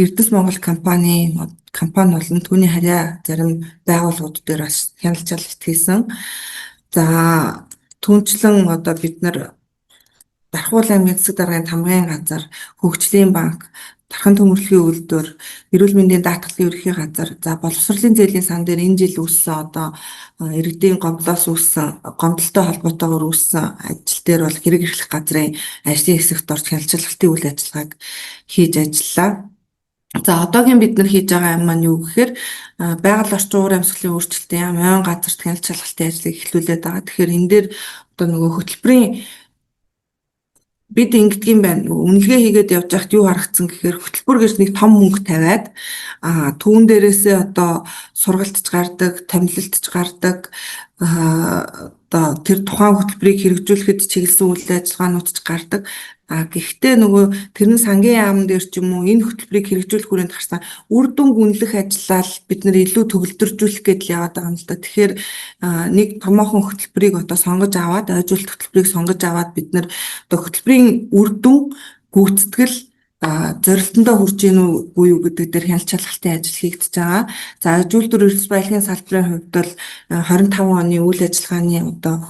Speaker 2: Эрдэс Монгол компани болон түүний харьяа зарим байгууллагууд дээр бас хяналт шалгалт хийсэн. За түүнчлэн одоо бид нар Дархуул аймгийн засаг даргын тамгын газар, хөгжлийн банк, Тархан төмөрлөгийн үйлдвэр, эрүүл мэндийн даатгалын ерөнхий газар, за боловсролын зээлийн сан дээр энэ жил үүссэн одоо иргэдийн гомдлоос үүссэн гомдолтой холбоотойгоор үүссэн ажил дээр бол хэрэг эрхлэх газрын ажлын хэсэгт орж хяналт шалгалтын үйл ажиллагааг хийж ажиллаа. За одоогийн бид нар хийж байгаа юм маань юу гэхээр байгаль орчин уур амьсгалын өөрчлөлтийн 10 газарт хяналт шалгалтын ажлыг эхлүүлээд байгаа. Тэгэхээр энэ дээр одоо нөгөө хөтөлбөрийн бид ингэдэг юм байна. Үнэлгээ хийгээд явж байхад юу харагдсан гэхээр хөтөлбөр гэж нэг том мөнгө тавиад түүн дээрээсээ одоо сургалтч гардаг, томилолтч гардаг, одоо тэр тухайн хөтөлбөрийг хэрэгжүүлэхэд чиглэсэн үйл ажиллагаанууд ч гардаг. Гэхдээ нөгөө тэрний сангийн яам дээр ч юм уу энэ хөтөлбөрийг хэрэгжүүлэх хүрээнд гарсан үр дүн гүнлэх ажиллаа бид нэр илүү төгөлдржүүлэх гэдэл яваад байгаа юм л да. Тэгэхээр нэг томоохон хөтөлбөрийг одоо сонгож аваад ойжуулалт хөтөлбөрийг сонгож аваад бид нэр одоо хөтөлбөрийн үр дүн гүйцэтгэл зорилтондоо хүрч ийн үгүй юу гэдэг дээр хяналт шалгалтын ажил хийгдэж байгаа. За үйлдвэр эрдэс баялагын салбарын хувьд бол 25 оны үйл ажиллагааны одоо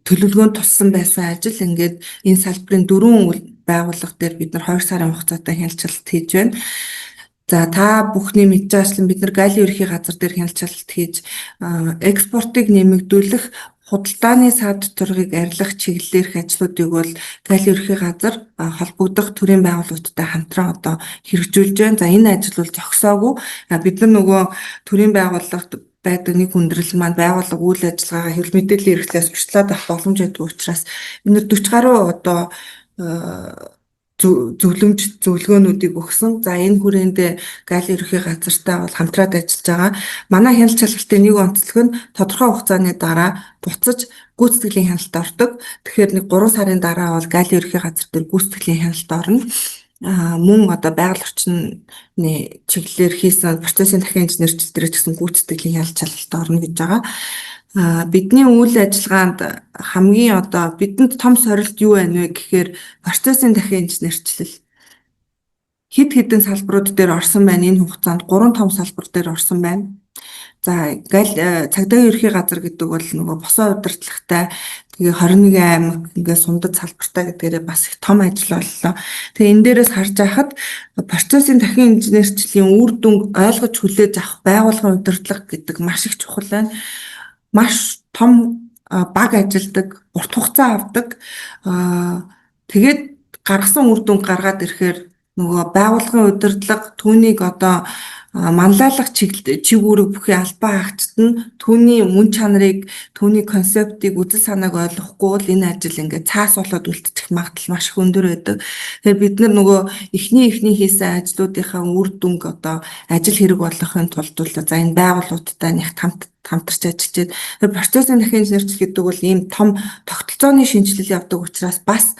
Speaker 2: төлөвлөгөөнд туссан байсан ажил ингээд энэ салбарын 4 байгууллага дээр бид нар 2 сарын хугацаатай хяналт шалгалт хийж байна. За та бүхний мэдж байгаачлан бид нар Галийн ерхий газар дээр хяналт шалгалт хийж экспортыг нэмэгдүүлэх худалдааны саад зургийг арилгах чиглэлээрх ажлуудыг бол Галийн ерхий газар холбогдох төрийн байгууллагуудтай хамтран одоо хэрэгжүүлж байна. За энэ ажил бол зогсоогүй. Бид нар нөгөө төрийн байгууллагад байдаг нэг хүндрэл маань байгууллага үйл ажиллагаагаа хэвлэл мэдээллийн эрхлээс туршлаад авах боломж өгдөг учраас бид нар 40 гаруй одоо зөвлөгөөнүүдийг өгсөн. За энэ хүрээнд Галийн ерхий газартай бол хамтраад ажиллаж байгаа. Манай хяналт шалгалтын нэг онцлог нь тодорхой хугацааны дараа буцаж гүйцэтгэлийн хяналт ордог. Тэгэхээр нэг 3 сарын дараа бол Галийн ерхий газар дээр гүйцэтгэлийн хяналт орно. Мөн одоо байгаль орчны чиглэлээр хийсэн процессын дахин инженерчлэл дээр гэсэн гүйцэтгэлийн хяналт шалгалт орно гэж байгаа. Бидний үйл ажиллагаанд хамгийн одоо бидэнд том сорилт юу байна вэ гэхээр процессын дахин инженерчлэл хэд хэдэн салбарууд дээр орсон байна. Энэ хугацаанд 3 том салбар дээр орсон байна. За цагдаагийн ерхий газар гэдэг бол нөгөө босоо удирдлагатай тэгээ 21 аймаг ингээд сундад салбартай гэдгээрээ бас их том ажил боллоо. Тэгээ энэ дээрээс харж байхад процессын дахин инженерчлэлийн үр дүн ойлгож хүлээж авах байгууллагын удирдлага гэдэг маш их чухал байна. Маш том баг ажилдаг, урт хугацаа авдаг. Тэгээд гаргасан үр дүн гаргаад ирэхээр нөгөө байгууллагын удирдлага түүнийг одоо манлайлах чиг үүрэг бүхий албан хаагчид нь түүний мөн чанарыг, түүний концептыг, үзэл санааг ойлгохгүй бол энэ ажил ингээд цаас болоод үлдчих магадлал маш их өндөр байдаг. Тэгэхээр бид нар нөгөө эхний хийсэн ажлуудынхаа үр дүнг одоо ажил хэрэг болгохын тулд за энэ байгууллагуудтай нэгт хамтарч ажиллаж байна. Процессын дахин инженерчлэл гэдэг бол ийм том тогтолцооны шинжилэл явдаг учраас бас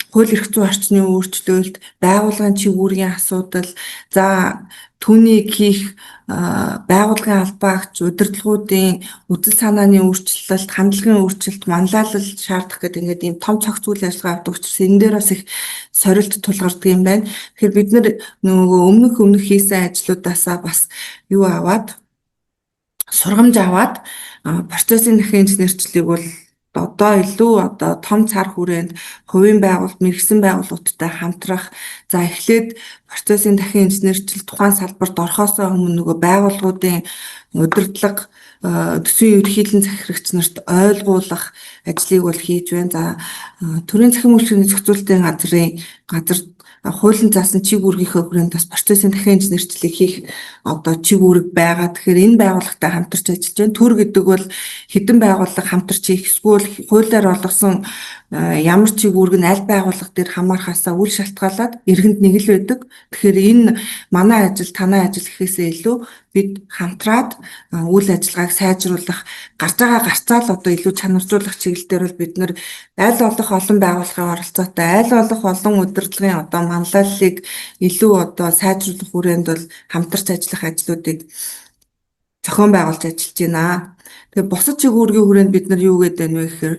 Speaker 2: хууль эрх зүйн орчны өөрчлөлт, байгууллагын чиг үүргийн асуудал, за түүнийг хийх байгууллагын албаагч, удирдлагуудын үзэл санааны өөрчлөлт, хандлагын өөрчлөлт, манлайлал шаардах гэдэг ингээд ийм том цогц үйл ажиллагаа авдаг учраас энэ дээр бас их сорилт тулгардаг юм байна. Тэгэхээр бид нар нөгөө өмнөх хийсэн ажлуудаасаа бас юу аваад сургамж аваад процессын дахин инженерчлэлийг бол одоо илүү одоо том цар хүрээнд хувийн байгуулалт, мэргэжсэн байгууллагуудтай хамтрах, за эхлээд процессын дахин инженерчлэл тухайн салбарт орохоос өмнө нөгөө байгууллагуудын удирдлага, төсвийн ерөнхийлөн захирагч нарт ойлгуулах ажлыг бол хийж байна. За төрийн захин үйлчлэгийн зохицуулалтын газар хуулийн заасан чиг үүргийнхээ хүрээнд бас процессын дахин инженерчлэлийг хийх одоо чиг үүрэг байгаа. Тэгэхээр энэ байгууллагатай хамтарч ажиллаж байна. Төр гэдэг бол хэдэн байгууллага хамтарч хийх эсвэл хуулиар олгосон ямар чиг үүрэг нь аль байгууллага дээр хамаархаасаа үл шалтгаалаад иргэнд нэг л байдаг. Тэгэхээр энэ манай ажил, танай ажил гэхээсээ илүү бид хамтраад үйл ажиллагааг сайжруулах, гарч байгаа гарцаал одоо илүү чанаржуулах чиглэлээр бол бид нэр аль болох олон байгууллагын оролцоотой, аль болох олон удирдлагын одоо манлайллыг илүү одоо сайжруулах хүрээнд бол хамтарч ажиллах ажлуудыг зохион байгуулж ажиллаж байна. Тэгээ бусад чиг үүргийн хүрээнд бид нар юу гэдэг вэ гэхээр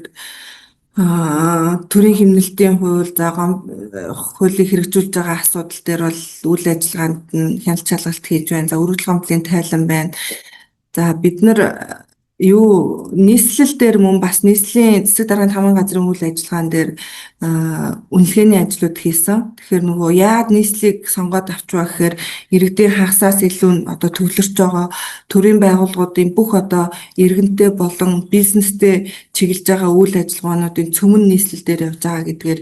Speaker 2: төрийн хэмнэлтийн хууль, хуулийг хэрэгжүүлж байгаа асуудал дээр бол үйл ажиллагаанд нь хяналт шалгалт хийж байна. За өргөдөл гомдлын тайлан байна. За бид нар нийслэл дээр мөн бас нийслэлийн засаг дарганы хамгаалалтын газрын үйл ажиллагаан дээр үнэлгээний ажлууд хийсэн. Тэгэхээр нөгөө яагаад нийслэлийг сонгоод авчваа гэхээр иргэдийн хагасаас илүү одоо төвлөрч байгаа төрийн байгууллагуудын бүх одоо иргэнтэй болон бизнестэй чиглэж байгаа үйл ажиллагаануудын цөмөн нийслэл дээр явж байгаа гэдгээр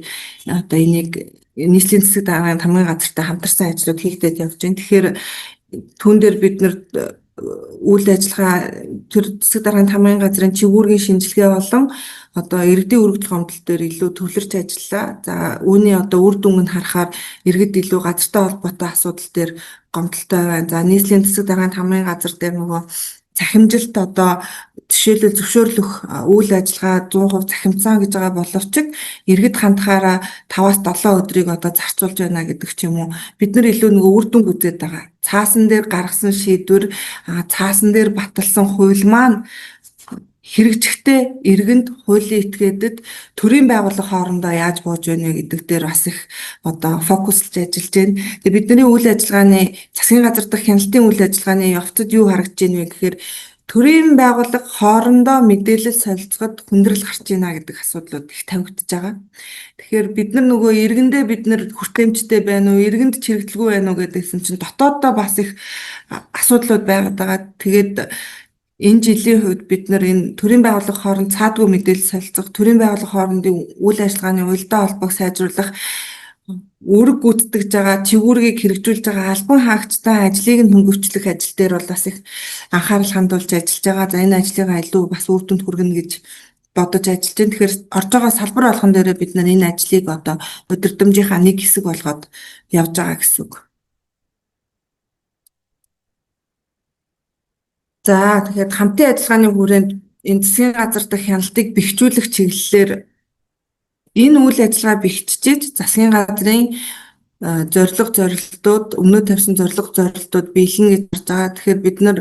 Speaker 2: одоо энийг нийслэлийн засаг дарганы хамгаалалтын газартай хамтарсан ажлууд хийгдээд явж байна. Тэгэхээр түүн дээр бид нар үйл ажиллагаа төр засаг дарганы хамгаалалтын газрын чиг үүргийн шинжилгээ болон одоо иргэдийн өргөдөл гомдол дээр илүү төвлөрч ажиллаа. За үүний одоо үр дүнг нь харахаар иргэд илүү газартай холбоотой асуудал дээр гомдолтой байна. За нийслэлийн засаг дарганы хамгаалалтын газар дээр нөгөө цахимжилт одоо жишээлбэл зөвшөөрлөх үйл ажиллагаа 100% захимцсан гэж байгаа боловч иргэд хандахаараа 5-7 өдрийг одоо зарцуулж байна гэдэг ч юм уу. Бид нар илүү нөгөө үр дүнг үзээд байгаа. Цаасан дээр гаргасан шийдвэр, цаасан дээр баталсан хууль маань хэрэгжихдээ иргэнд хуулийн этгээдэд төрийн байгууллага хоорондоо яаж бууж байна вэ гэдэг дээр бас их одоо фокуслж ажиллаж байна. Тэгээ бидний үйл ажиллагааны засгийн газар дахь хяналтын үйл ажиллагааны явцад юу харагдаж байна вэ гэхээр төрийн байгууллага хоорондоо мэдээлэл солилцоход хүндрэл гарч байна гэдэг асуудлууд их тавигдж байгаа. Тэгэхээр бид нар нөгөө иргэндээ бид нар хүртээмжтэй байна уу, иргэнд чирэгдэлгүй байна уу гэдгсэн чинь дотооддоо бас их асуудлууд байгаад байгаа. Тэгээд энэ жилийн хувьд бид нар энэ төрийн байгууллага хооронд цаадгүй мэдээлэл солилцох, төрийн байгууллага хоорондын үйл ажиллагааны уялдаа холбоог сайжруулах, үүрэг гүйцэтгэж байгаа чигүүргийг хэрэгжүүлж байгаа албан хаагчдаа ажлыг нь хөнгөвчлөх ажил дээр бол бас их анхаарал хандуулж ажиллаж байгаа. За энэ ажлыгаа илүү бас үр дүнд хүргэнэ гэж бодож ажиллаж байна. Тэгэхээр орж байгаа салбар болгон дээрээ бид нар энэ ажлыг одоо удирдамжийнхаа нэг хэсэг болгоод явж байгаа гэсэн үг. За тэгэхээр хамтын ажиллагааны хүрээнд энэ засгийн газар дахь хяналтыг бэхжүүлэх чиглэлээр энэ үйл ажиллагаа бэхжиж засгийн газрын зорилтууд өмнө тавьсан зорилтууд биелнэ гэж харж байгаа. Тэгэхээр бид нар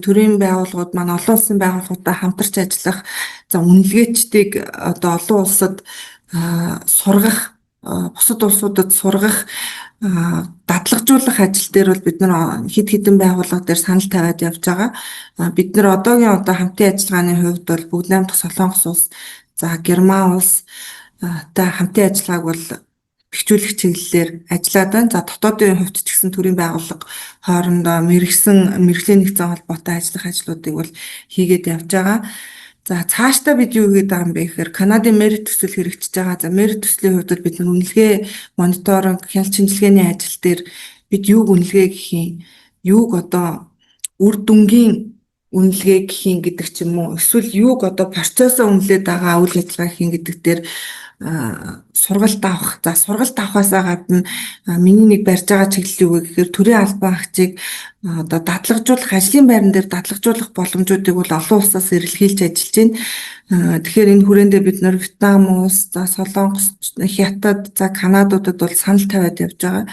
Speaker 2: төрийн байгууллагууд маань олон улсын байгууллагуудаа хамтарч ажиллах, за үнэлгээчдийг одоо олон улсад сургах, бусад улсуудад сургах, дадлагжуулах ажил дээр бол бид нар хэд хэдэн байгууллага дээр санал тавиад явж байгаа. Бид нар одоогийн хамтын ажиллагааны хувьд бол Бүгд найрамдах Солонгос улс, за Герман улс та хамтын ажиллагааг бол бэхжүүлэх чиглэлээр ажиллаад байна. За дотоодын хувьд ч гэсэн төрийн байгууллага хоорондоо мэргэжлийн нэгдсэн холбоотой ажиллах ажлуудыг бол хийгээд явж байгаа. За цаашдаа бид юу хийгээд байгаа юм бэ гэхээр Канадын merit төсөл хэрэгжиж байгаа. За merit төслийн хувьд бид нар үнэлгээ, мониторинг, хяналт шинжилгээний ажил дээр бид юуг үнэлгээ гэх юм, юуг одоо үр дүнгийн үнэлгээ гэх юм гэдэг ч юм уу, эсвэл юуг одоо процессоо үнэлээд байгаа үйл ажиллагаа гэх юм гэдэг дээр сургалт авах. За сургалт авахаасаа гадна миний нэг барьж байгаа чиглэл юу вэ гэхээр төрийн албан хаагчийг одоо дадлагжуулах, ажлын байран дээр дадлагжуулах боломжуудыг бол олон улсаас эрэлхийлж ажиллаж байна. Тэгэхээр энэ хүрээндээ бид нар Вьетнам улс, за Солонгос, Хятад, за Канадуудад бол санал тавиад явж байгаа.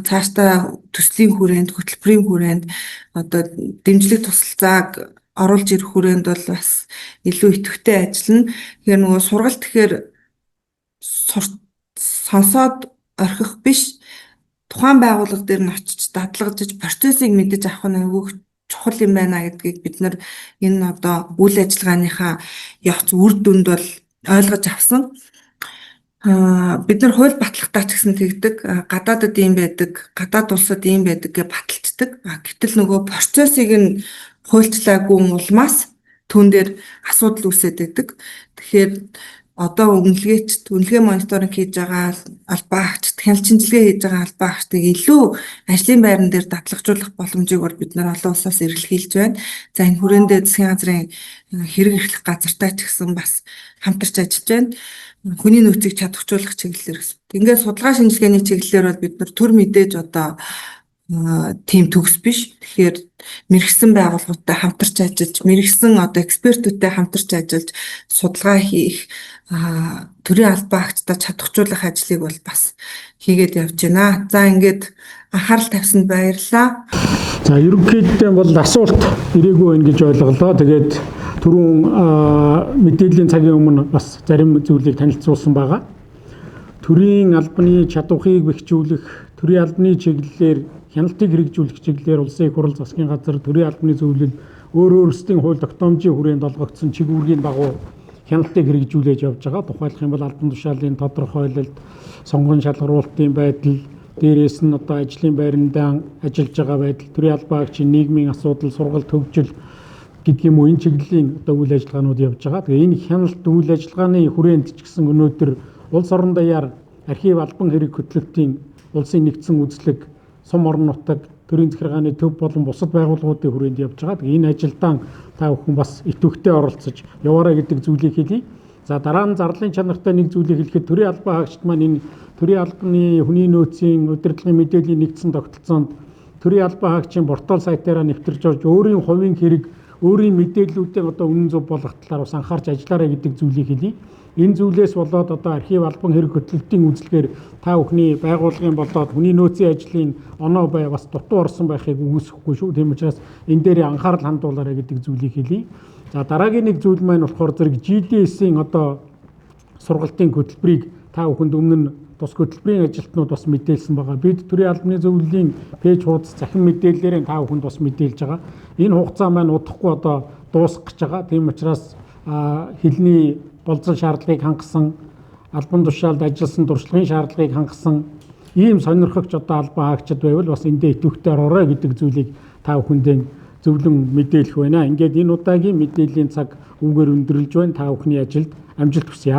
Speaker 2: Цаашдаа төслийн хүрээнд, хөтөлбөрийн хүрээнд одоо дэмжлэг тусалцааг оруулж ирэх хүрээнд бол бас илүү идэвхтэй ажиллана. Тэгэхээр нөгөө сургалт гэхээр сонсоод орхих биш, тухайн байгууллага дээр нь очиж дадлагжиж процессыг мэдэж авах нь айгүй чухал юм байна гэдгийг бид нар энэ одоо үйл ажиллагааныхаа явц үр дүнд бол ойлгож авсан. Бид нар хууль батлагтаа ч гэсэн тэгдэг, гадаадад ийм байдаг, гадаад улсад ийм байдаг гэж баталцдаг. Гэвтэл нөгөө процессыг нь хуульчлаагүй улмаас түүн дээр асуудал үүсээд байдаг. Тэгэхээр одоо үнэлгээ мониторинг хийж байгаа албан хаагчид, хяналт шинжилгээ хийж байгаа албан хаагчдыг илүү ажлын байран дээр дадлагжуулах боломжийг бол бид нар олон улсаас эрэлхийлж байна. За энэ хүрээндээ засгийн газрын хэрэг эрхлэх газартай ч гэсэн бас хамтарч ажиллаж байна. Хүний нөөцийг чадваржуулах чиглэлээр гэсэн. Ингээд судалгаа шинжилгээний чиглэлээр бол бид нар төр мэдээж одоо тийм төгс биш. Тэгэхээр мэргэжсэн байгууллагуудтай хамтарч ажиллаж, мэргэжсэн одоо экспертүүдтэй хамтарч ажиллаж судалгаа хийх, төрийн албан хаагчдаа чадваржуулах ажлыг бол бас хийгээд явж байна. За ингээд анхаарал тавьсанд баярлалаа.
Speaker 1: За ерөнхийдөө бол асуулт ирээгүй байна гэж ойлголоо. Тэгээд түрүүн мэдээллийн цагийн өмнө бас зарим зүйлийг танилцуулсан байгаа. Төрийн албаны чадварыг бэхжүүлэх, төрийн албаны чиглэлээр хяналтыг хэрэгжүүлэх чиглэлээр улсын их хурл, засгийн газар, төрийн албаны зөвлөл өөрсдийн хууль тогтоомжийн хүрээнд олгогдсон чиглүүрийн дагуу хяналтыг хэрэгжүүлж явж байгаа. Тухайлах юм бол албан тушаалын тодорхойлолт, сонгон шалгаруулалтын байдал, дээрээс нь одоо ажлын байрандаа ажиллаж байгаа байдал, төрийн албан хаагчийн нийгмийн асуудал, сургалт, хөгжил гэдэг юм уу, энэ чиглэлийн одоо үйл ажиллагаанууд явж байгаа. Тэгээ энэ хяналт үйл ажиллагааны хүрээнд ч гэсэн өнөөдөр улс орон даяар архив албан хэрэг хөтлөлтийн улсын нэгдсэн үзлэг, сум орон нутаг, төрийн захиргааны төв болон бусад байгууллагуудын хүрээнд явж байгаа. Тэгээ энэ ажилдаа та бүхэн бас идэвхтэй оролцож яваарай гэдэг зүйлийг хэлье. За дараа нь зарлалын чанартай нэг зүйлийг хэлэхэд төрийн албан хаагчид маань энэ төрийн албаны хүний нөөцийн удирдлагын мэдээллийн нэгдсэн тогтолцоонд төрийн албан хаагчийн портал сайтаараа нэвтэрж орж өөрийн хувийн хэрэг өөрийн мэдээллүүдийг одоо үнэн зөв болгох талаар бас анхаарч ажиллаарай гэдэг зүйлийг хэлье. Энэ зүйлээс болоод одоо архив албан хэрэг хөтөлбөртийн үзлэгээр та бүхний байгууллагын болоод хүний нөөцийн ажлын оноо бай бас дутуу орсон байхыг үгүйсэхгүй шүү. Тийм учраас энэ дээр анхаарал хандуулаарай гэдэг зүйлийг хэлье. За дараагийн нэг зүйл маань болохоор зэрэг GDS-ийн одоо сургалтын хөтөлбөрийг та бүхэнд өмнө нь тус хөтөлбөрийн ажилтнууд бас мэдээлсэн байгаа. Бид төрийн албаны зөвлөлийн пэйж хуудас захин мэдээллээр та бүхэнд бас мэдээлж байгаа. Энэ хугацаа маань удахгүй одоо дуусах гэж байгаа. Тийм учраас хэлний болцсон шаардлагыг хангасан, албан тушаалд ажилласан туршлагын шаардлагыг хангасан ийм сонирхогч одоо албан хаагчид байвал бас эндээ идэвхтэй ороорой гэдэг зүйлийг та бүхэндээ зөвлөн мэдээлэх байна. Ингээд энэ удаагийн мэдээллийн цаг үүгээр өндөрлж байна. Та бүхний ажилд амжилт хүсье.